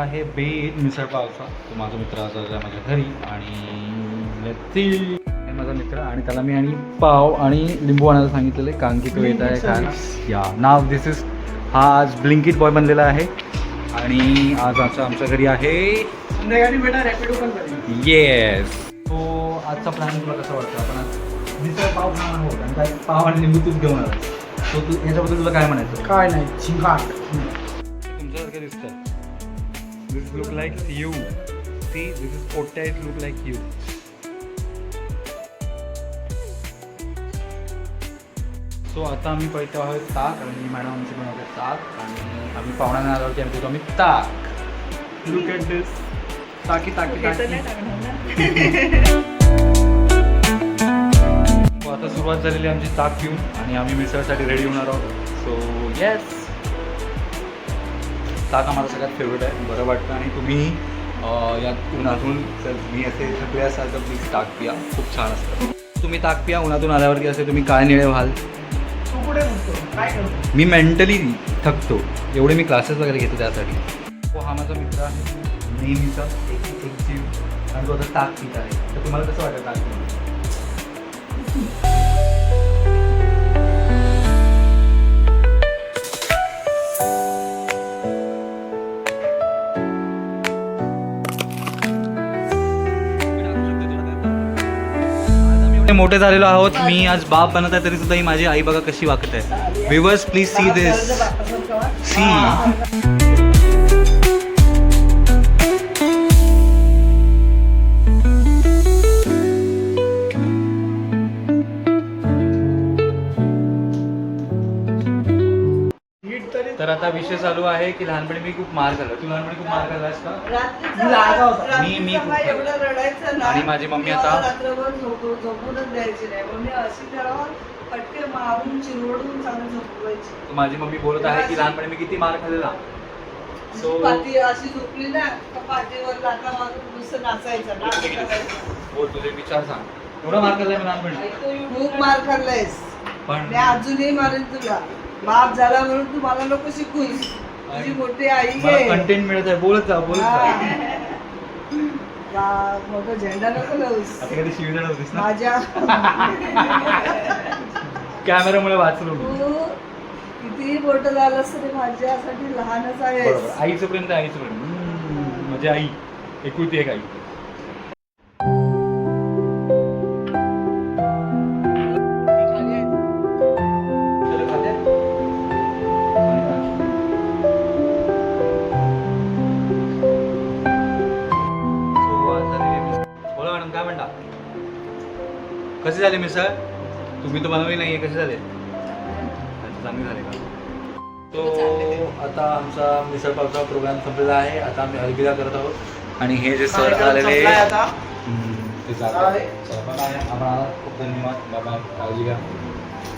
आहे बेत मिसळ पावचा. तो माझा मित्र आज आलेला माझ्या घरी आणि माझा मित्र आणि त्याला मी आणि पाव आणि लिंबू आणायला सांगितलेलं आहे कारण की तो येत आहे खायला. या नाव दिस इज हा आज ब्लिंकिट बॉय बनलेला आहे आणि आज आमच्या घरी आहे संध्याकाळी बेटा रॅपिडो पण करेल. येस. तो आजचा प्लॅन तुला कसं वाटतं? आपण आज मिसळ पाव खाणार आहोत आणि काय पाव आणि लिंबू तूच घेऊन आला. तो तू याच्याबद्दल तुला काय म्हणायचं? काय नाही झिंगाट. तुमच्यासारखं दिसतं. This look like you. See this is पोट्या it look like you. So आता आम्ही पळतो आहोत ताक आणि मॅडम आमची बनवते ताक आणि आम्ही पाहुण्यांना आल्यावरती आम्ही देतो आम्ही ताक. लुक ॲट दिस. ताकी ताकी ताकी. आता सुरुवात झालेली आमची ताक पिऊन आणि आम्ही मिसळसाठी रेडी होणार आहोत. So yes. ताक आम्हाला सगळ्यात फेवरेट आहे, बरं वाटतं आणि तुम्ही यात उन्हातून जर तुम्ही असे थकले असाल तर प्लीज ताक पिया, खूप छान असतं. तुम्ही ताक पिया उन्हातून आल्यावरती असे तुम्ही काय निळे व्हाल. तू कुठे म्हणतो काय करतो? मी मेंटली थकतो, एवढे मी क्लासेस वगैरे घेतो त्यासाठी. तो हा माझा मित्र आहे नेहमीचा एक जीव आणि तो आता ताक पित आहे. तर तुम्हाला कसं वाटतं ताक पिऊन? मोठे झालेलो आहोत. मी आज बाप बनत आहे तरी सुद्धा ही माझी आई बघा कशी वागत आहे. Viewers please see this. See. तर आता विषय चालू आहे की लहानपणी मी खूप मार खाल्ला. तू लहानपणी खूप मार खाल्लास का? मी एवढं रडायचं ना आणि माझी मम्मी आता रात्रभर झोपूनच द्यायची नाही. मम्मी अशी त्याला पटके मारून चिरवडून चांगलं झोपवायची. माझी मम्मी बोलत आहे की लहानपणी मी किती मार खाल्लेला. सो पाठी अशी झोपली ना तर पाठीवर लाथा मारून नुसतं नाचायचं. बोल तुझे विचार सांग. एवढा मार खाल्लाय मी लहानपणी. खूप मार खाल्लायस पण मी अजूनही मारेन तुला. बाप झाला म्हणून तू मला नको शिकूस. तुझी मोठी आई मला आहे. कंटेंट मिळत आहे. बोलत जा बोलत जा. मोठा झेंडा नको लावूस आता कधी शिवीला नव्हतीस ना. माझ्या. कॅमेरामुळे वाचलो मी. तू कितीही मोठं झालंस तरी माझ्यासाठी लहानच आहेस. बरोबर. आईचं प्रेम तर आईचं प्रेम. माझी आई एकुलती एक आई. काय म्हणता? कसे झाले मिसळ? तुम्ही तर बनवली नाहीये. कसे झाले? चांगले झाले का? तो आता आमचा मिसळ पावचा प्रोग्राम संपलेला आहे. आता आम्ही अलविदा करत आहोत आणि हे जे सर आलेले ते जात आहे. आम्हाला खूप धन्यवाद. बाबा काळजी घ्या.